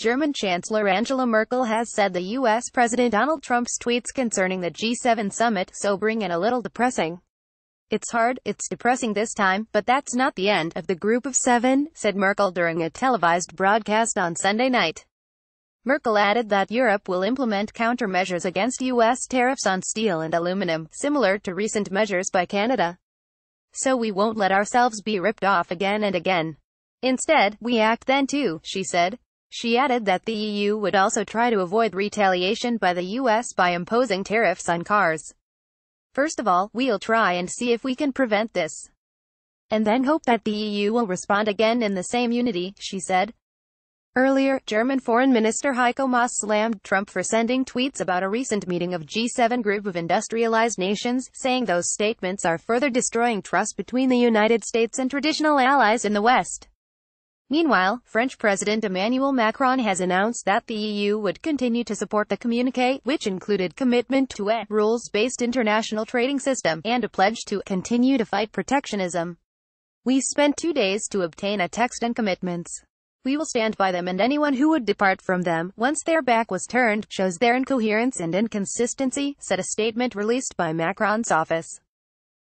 German Chancellor Angela Merkel has said the U.S. President Donald Trump's tweets concerning the G7 summit sobering and a little depressing. "It's hard, it's depressing this time, but that's not the end of the Group of Seven," said Merkel during a televised broadcast on Sunday night. Merkel added that Europe will implement countermeasures against U.S. tariffs on steel and aluminum, similar to recent measures by Canada. "So we won't let ourselves be ripped off again and again. Instead, we act then too," she said. She added that the EU would also try to avoid retaliation by the U.S. by imposing tariffs on cars. "First of all, we'll try and see if we can prevent this. And then hope that the EU will respond again in the same unity," she said. Earlier, German Foreign Minister Heiko Maas slammed Trump for sending tweets about a recent meeting of G7 group of industrialized nations, saying those statements are further destroying trust between the United States and traditional allies in the West. Meanwhile, French President Emmanuel Macron has announced that the EU would continue to support the communiqué, which included commitment to a rules-based international trading system, and a pledge to continue to fight protectionism. "We spent 2 days to obtain a text and commitments. We will stand by them, and anyone who would depart from them, once their back was turned, shows their incoherence and inconsistency," said a statement released by Macron's office.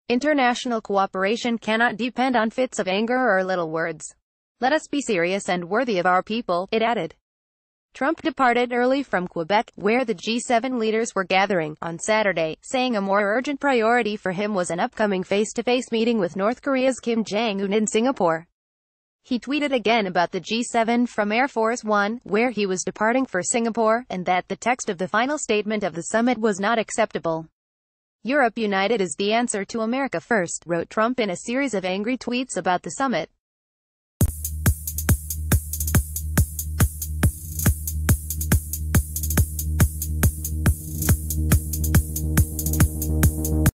"International cooperation cannot depend on fits of anger or little words. Let us be serious and worthy of our people," it added. Trump departed early from Quebec, where the G7 leaders were gathering, on Saturday, saying a more urgent priority for him was an upcoming face-to-face meeting with North Korea's Kim Jong-un in Singapore. He tweeted again about the G7 from Air Force One, where he was departing for Singapore, and that the text of the final statement of the summit was not acceptable. "Europe united is the answer to America first," wrote Trump in a series of angry tweets about the summit.